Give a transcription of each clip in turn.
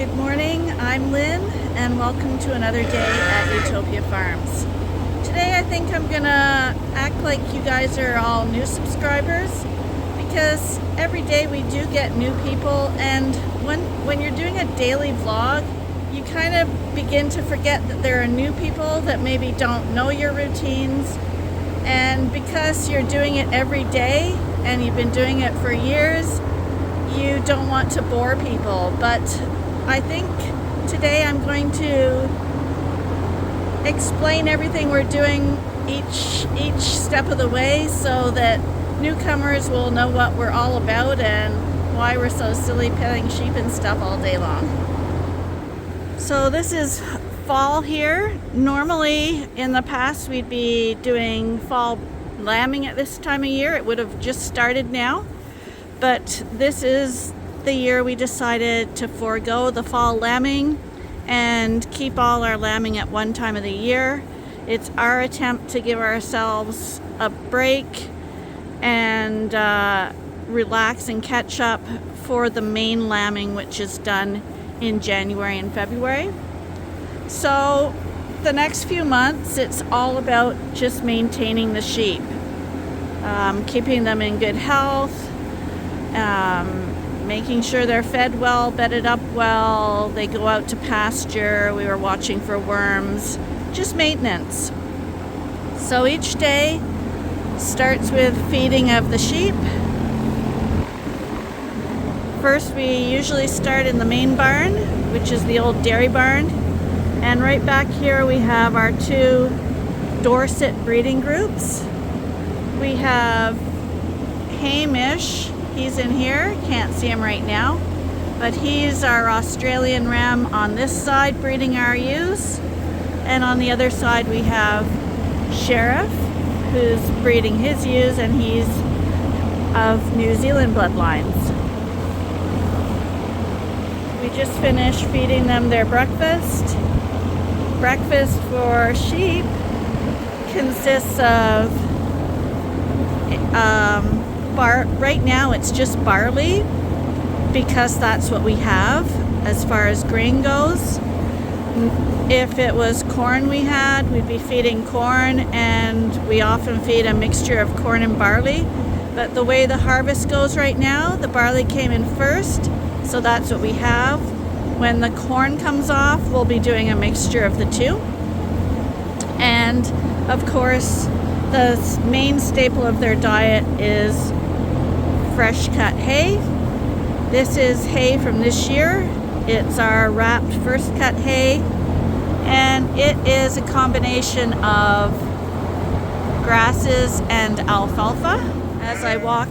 Good morning, I'm Lynn, and welcome to another day at Utopia Farms. Today I think I'm gonna act like you guys are all new subscribers, because every day we do get new people, and when you're doing a daily vlog, you kind of begin to forget that there are new people that maybe don't know your routines, and because you're doing it every day and you've been doing it for years, you don't want to bore people. But I think today I'm going to explain everything we're doing each step of the way, so that newcomers will know what we're all about and why we're so silly petting sheep and stuff all day long. So this is fall here. Normally in the past we'd be doing fall lambing at this time of year. It would have just started now, but this is the year we decided to forego the fall lambing and keep all our lambing at one time of the year. It's our attempt to give ourselves a break and relax and catch up for the main lambing, which is done in January and February. So the next few months it's all about just maintaining the sheep, keeping them in good health, making sure they're fed well, bedded up well, they go out to pasture, we were watching for worms, just maintenance. So each day starts with feeding of the sheep. First we usually start in the main barn, which is the old dairy barn, and right back here we have our two Dorset breeding groups. We have Hamish. He's in here, can't see him right now, but he's our Australian ram on this side breeding our ewes, and on the other side we have Sheriff, who's breeding his ewes, and he's of New Zealand bloodlines. We just finished feeding them their breakfast. Breakfast for sheep consists of right now it's just barley, because that's what we have as far as grain goes. If it was corn we had, we'd be feeding corn, and we often feed a mixture of corn and barley. But the way the harvest goes right now, the barley came in first, so that's what we have. When the corn comes off, we'll be doing a mixture of the two. And of course, the main staple of their diet is fresh cut hay. This is hay from this year. It's our wrapped first cut hay, and it is a combination of grasses and alfalfa. As I walk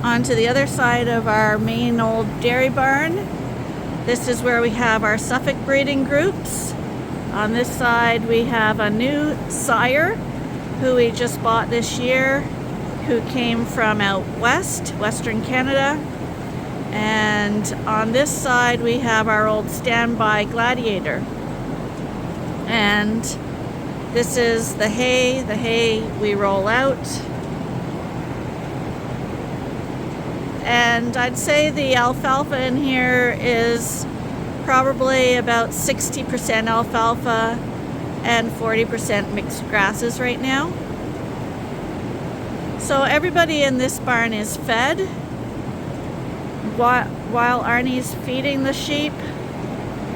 onto the other side of our main old dairy barn, this is where we have our Suffolk breeding groups. On this side we have a new sire who we just bought this year, who came from out west, Western Canada. And on this side we have our old standby Gladiator. And this is the hay we roll out. And I'd say the alfalfa in here is probably about 60% alfalfa and 40% mixed grasses right now. So everybody in this barn is fed. While Arnie's feeding the sheep,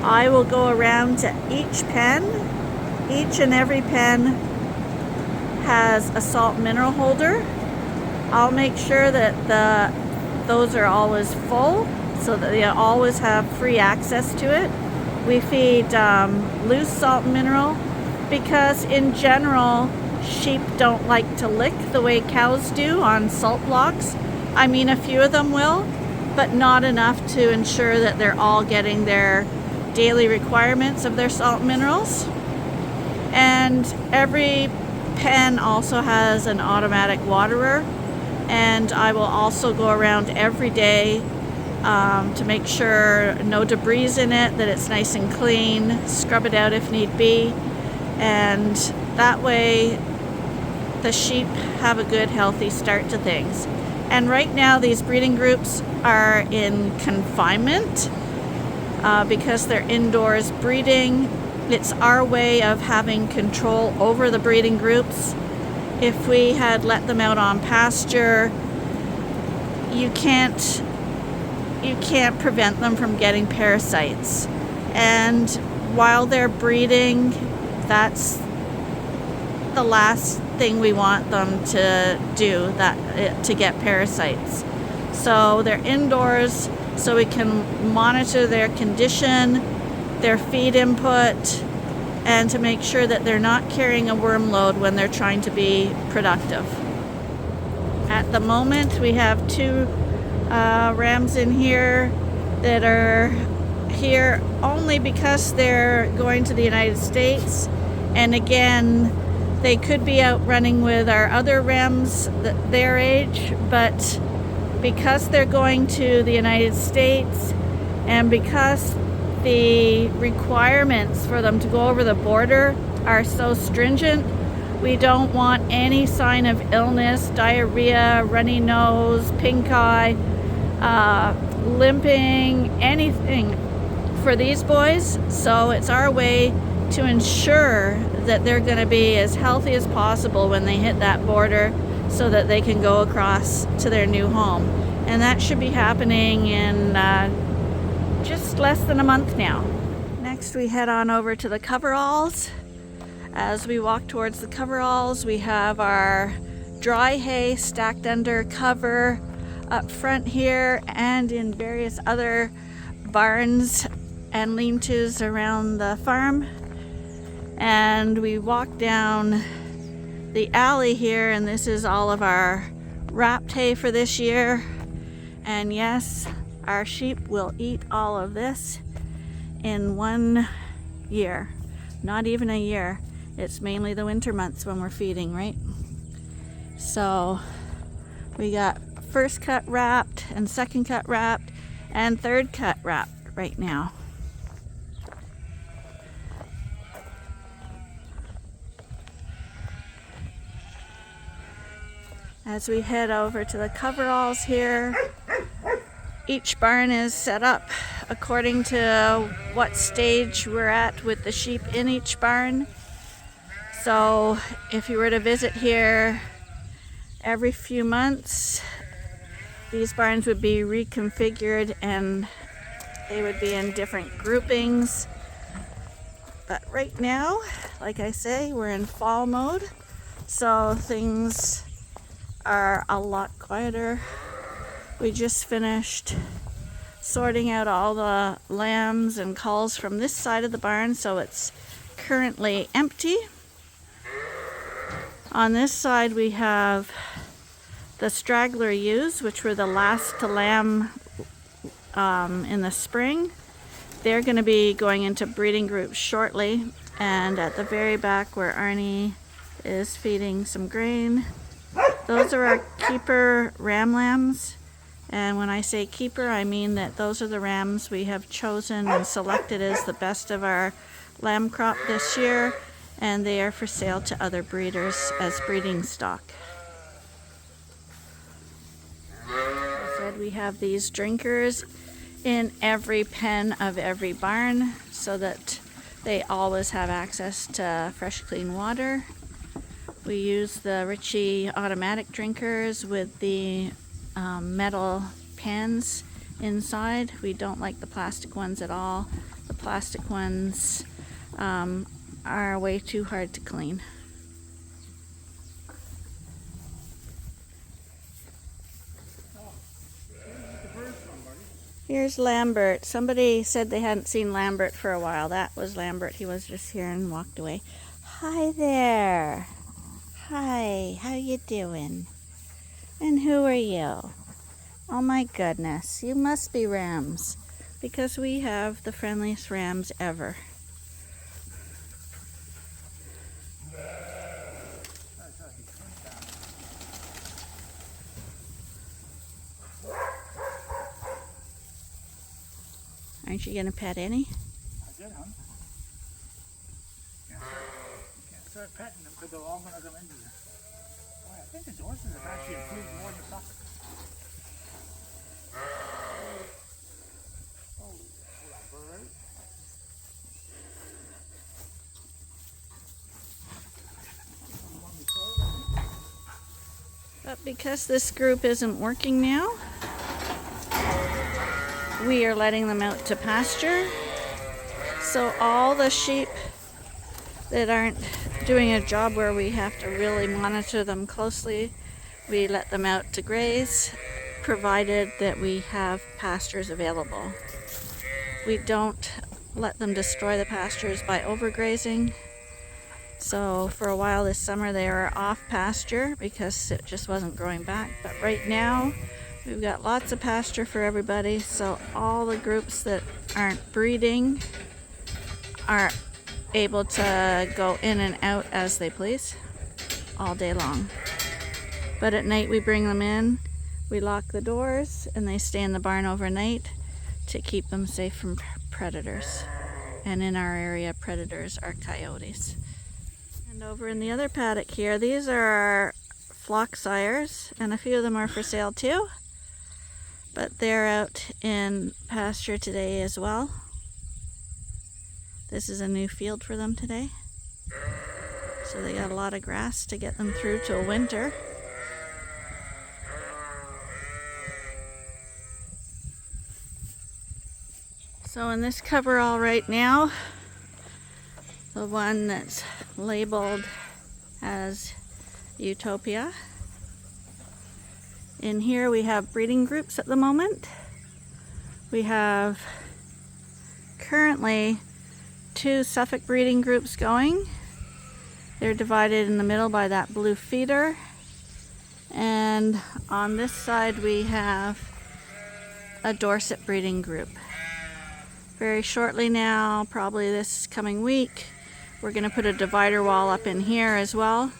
I will go around to each pen. Each and every pen has a salt mineral holder. I'll make sure that those are always full, so that they always have free access to it. We feed loose salt and mineral, because in general sheep don't like to lick the way cows do on salt blocks. I mean, a few of them will, but not enough to ensure that they're all getting their daily requirements of their salt minerals. And every pen also has an automatic waterer, and I will also go around every day to make sure no debris in it, that it's nice and clean, scrub it out if need be, and that way the sheep have a good healthy start to things. And right now these breeding groups are in confinement. because they're indoors breeding. It's our way of having control over the breeding groups. If we had let them out on pasture, you can't prevent them from getting parasites. And while they're breeding, that's the last thing we want them to do, to get parasites. So they're indoors so we can monitor their condition, their feed input, and to make sure that they're not carrying a worm load when they're trying to be productive. At the moment, we have 2 rams in here that are here only because they're going to the United States. And again, they could be out running with our other rams their age, but because they're going to the United States and because the requirements for them to go over the border are so stringent, we don't want any sign of illness, diarrhea, runny nose, pink eye, limping, anything for these boys. So it's our way to ensure that they're going to be as healthy as possible when they hit that border so that they can go across to their new home. And that should be happening in just less than a month now. Next, we head on over to the coveralls. As we walk towards the coveralls, we have our dry hay stacked under cover up front here and in various other barns and lean-tos around the farm. And we walk down the alley here, and this is all of our wrapped hay for this year. And yes, our sheep will eat all of this in 1 year, not even a year. It's mainly the winter months when we're feeding, right? So we got first cut wrapped and second cut wrapped and third cut wrapped right now. As we head over to the coveralls here, each barn is set up according to what stage we're at with the sheep in each barn. So if you were to visit here every few months, these barns would be reconfigured and they would be in different groupings. But right now, like I say, we're in fall mode, so things are a lot quieter. We just finished sorting out all the lambs and culls from this side of the barn, so it's currently empty. On this side we have the straggler ewes, which were the last to lamb in the spring. They're going to be going into breeding groups shortly. And at the very back where Arnie is feeding some grain, those are our keeper ram lambs. And when I say keeper, I mean that those are the rams we have chosen and selected as the best of our lamb crop this year, and they are for sale to other breeders as breeding stock. As I said, we have these drinkers in every pen of every barn so that they always have access to fresh, clean water. We use the Ritchie automatic drinkers with the metal pans inside. We don't like the plastic ones at all. The plastic ones are way too hard to clean. Here's Lambert. Somebody said they hadn't seen Lambert for a while. That was Lambert. He was just here and walked away. Hi there. Hi, how you doing? And who are you? Oh my goodness, you must be rams, because we have the friendliest rams ever. Aren't you going to pet any? I did, huh? Can't start petting them because they're all going to come into the... Oh, I think the horses have actually improved more in the summer. Oh, hold on, bird. Because this group isn't working now, we are letting them out to pasture. So all the sheep that aren't doing a job where we have to really monitor them closely, we let them out to graze, provided that we have pastures available. We don't let them destroy the pastures by overgrazing. So for a while this summer they were off pasture because it just wasn't growing back. But right now we've got lots of pasture for everybody. So all the groups that aren't breeding are able to go in and out as they please all day long. But at night we bring them in, we lock the doors, and they stay in the barn overnight to keep them safe from predators. And in our area, predators are coyotes. And over in the other paddock here, these are our flock sires, and a few of them are for sale too. But they're out in pasture today as well. This is a new field for them today. So they got a lot of grass to get them through till winter. So in this coverall right now, the one that's labeled as Utopia. In here we have breeding groups at the moment. We have currently 2 Suffolk breeding groups going. They're divided in the middle by that blue feeder. And on this side we have a Dorset breeding group. Very shortly now, probably this coming week, we're going to put a divider wall up in here as well,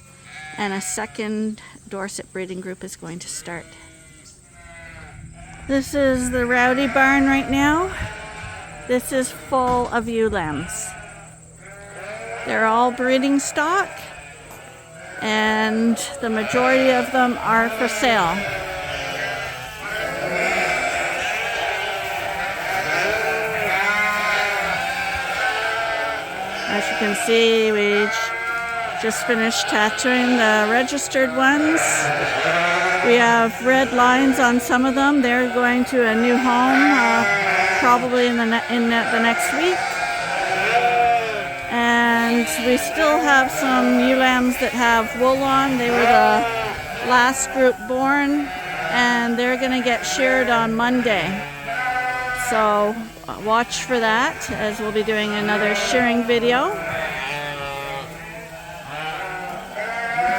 and a second Dorset breeding group is going to start. This is the Rowdy barn right now. This is full of ewe lambs. They're all breeding stock, and the majority of them are for sale. As you can see, we just finished tattooing the registered ones. We have red lines on some of them. They're going to a new home probably in the next week. And we still have some ewe lambs that have wool on. They were the last group born, and they're going to get sheared on Monday. So watch for that, as we'll be doing another shearing video.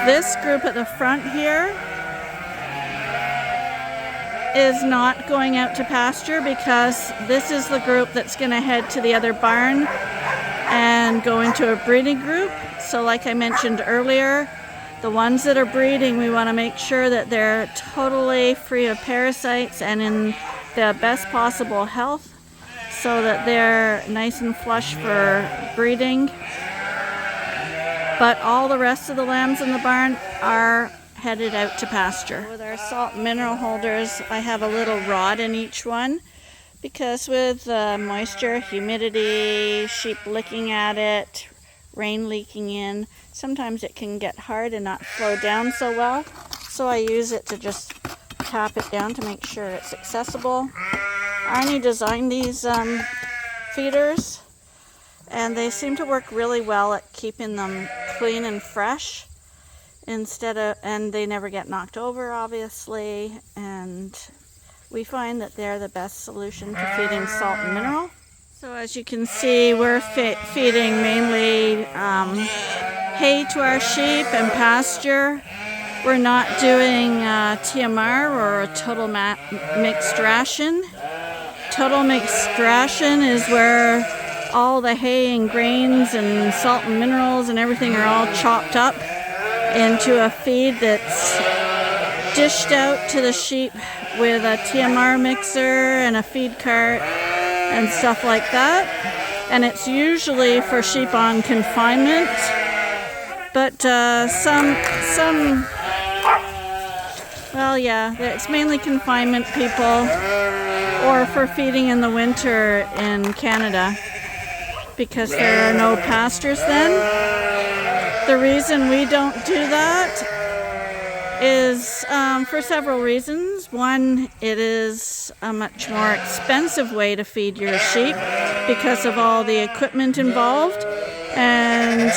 This group at the front here is not going out to pasture, because this is the group that's going to head to the other barn and go into a breeding group. So like I mentioned earlier, the ones that are breeding, we want to make sure that they're totally free of parasites and in the best possible health, so that they're nice and flush for breeding. But all the rest of the lambs in the barn are headed out to pasture. With our salt mineral holders, I have a little rod in each one, because with moisture, humidity, sheep licking at it, rain leaking in, sometimes it can get hard and not flow down so well. So I use it to just tap it down to make sure it's accessible. Arnie designed these feeders, and they seem to work really well at keeping them clean and fresh, and they never get knocked over, obviously, and we find that they're the best solution to feeding salt and mineral. So as you can see, we're feeding mainly hay to our sheep and pasture. We're not doing TMR or a total mixed ration. Total mixed ration is where all the hay and grains and salt and minerals and everything are all chopped up into a feed that's dished out to the sheep with a TMR mixer and a feed cart and stuff like that. And it's usually for sheep on confinement, but it's mainly confinement people, or for feeding in the winter in Canada, because there are no pastures then. The reason we don't do that is for several reasons. One, it is a much more expensive way to feed your sheep because of all the equipment involved and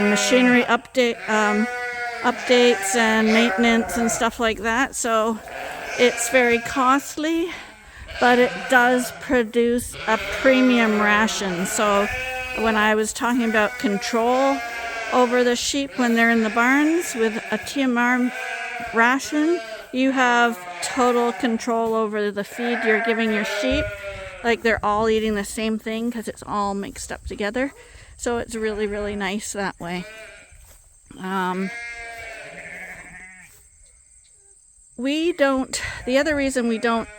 machinery updates and maintenance and stuff like that. So it's very costly, but it does produce a premium ration. So when I was talking about control over the sheep when they're in the barns with a TMR ration, you have total control over the feed you're giving your sheep. Like, they're all eating the same thing because it's all mixed up together. So it's really, really nice that way. The other reason we don't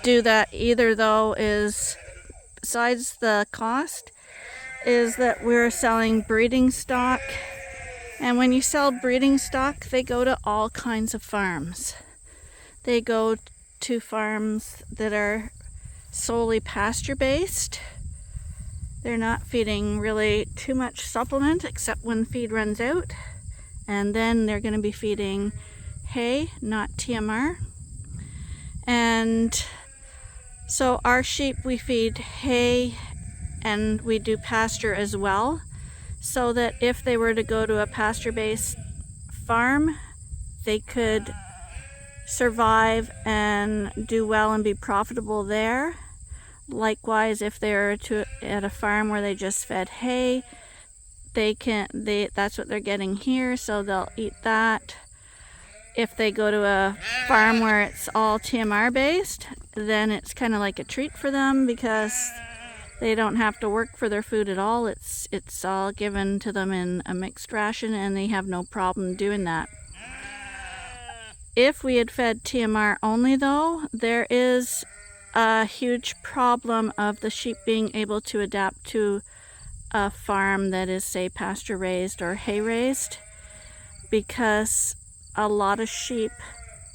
do that either, though, is besides the cost, is that we're selling breeding stock. And when you sell breeding stock, they go to all kinds of farms. They go to farms that are solely pasture-based. They're not feeding really too much supplement except when feed runs out. And then they're going to be feeding hay, not TMR. And so our sheep, we feed hay and we do pasture as well, so that if they were to go to a pasture-based farm, they could survive and do well and be profitable there. Likewise, if they're at a farm where they just fed hay, that's what they're getting here, so they'll eat that. If they go to a farm where it's all TMR based, then it's kind of like a treat for them because they don't have to work for their food at all. It's all given to them in a mixed ration, and they have no problem doing that. If we had fed TMR only, though, there is a huge problem of the sheep being able to adapt to a farm that is, say, pasture raised or hay raised, because a lot of sheep,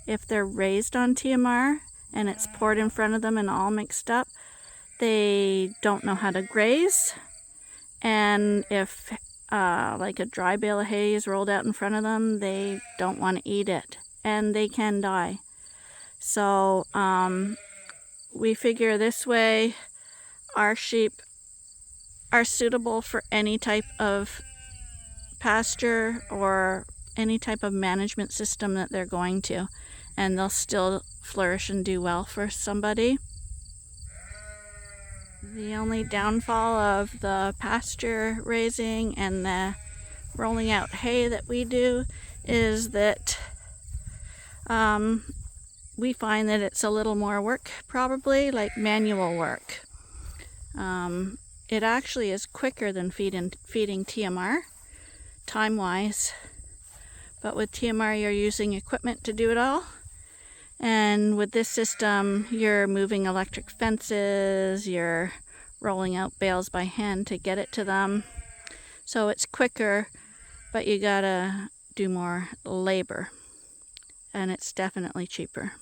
if they're raised on TMR and it's poured in front of them and all mixed up, they don't know how to graze. And if like a dry bale of hay is rolled out in front of them, they don't want to eat it, and they can die. So we figure this way our sheep are suitable for any type of pasture or any type of management system that they're going to, and they'll still flourish and do well for somebody. The only downfall of the pasture raising and the rolling out hay that we do is that we find that it's a little more work, probably like manual work. It actually is quicker than feeding TMR, time-wise. But with TMR, you're using equipment to do it all. And with this system, you're moving electric fences, you're rolling out bales by hand to get it to them. So it's quicker, but you gotta do more labor. And it's definitely cheaper.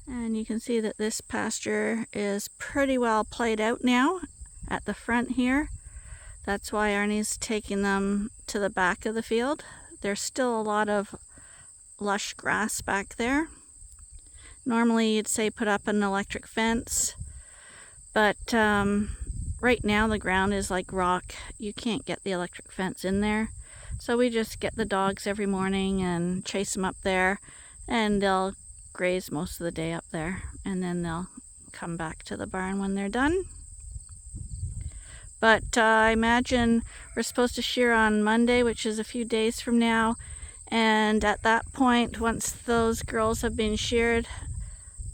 And you can see that this pasture is pretty well played out now at the front here. That's why Arnie's taking them to the back of the field. There's still a lot of lush grass back there. Normally you'd say put up an electric fence, but right now the ground is like rock. You can't get the electric fence in there. So we just get the dogs every morning and chase them up there, and they'll graze most of the day up there, and then they'll come back to the barn when they're done. But I imagine we're supposed to shear on Monday, which is a few days from now. And at that point, once those girls have been sheared,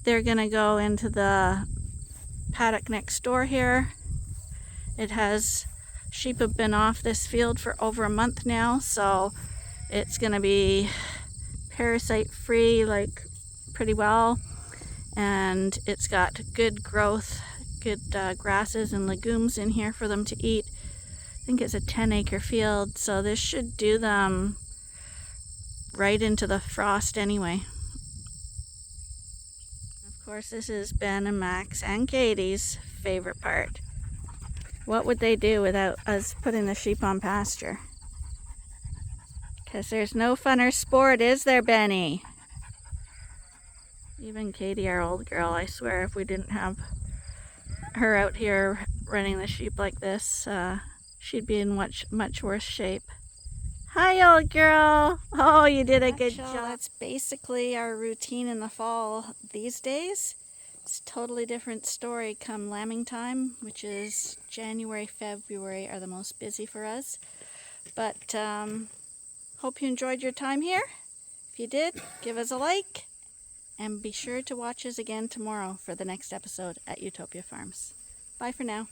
they're going to go into the paddock next door here. Sheep have been off this field for over a month now, so it's going to be parasite free, like pretty well. And it's got good growth, good grasses and legumes in here for them to eat. I think it's a 10-acre field, so this should do them right into the frost anyway. Of course, this is Ben and Max and Katie's favorite part. What would they do without us putting the sheep on pasture? Because there's no funner sport, is there, Benny? Even Katie, our old girl, I swear, if we didn't have her out here running the sheep like this, she'd be in much worse shape. Hi, old girl. Oh, you did a good job. That's basically our routine in the fall these days. It's a totally different story come lambing time, which is January, February are the most busy for us. But hope you enjoyed your time here. If you did, give us a like. And be sure to watch us again tomorrow for the next episode at Utopia Farms. Bye for now.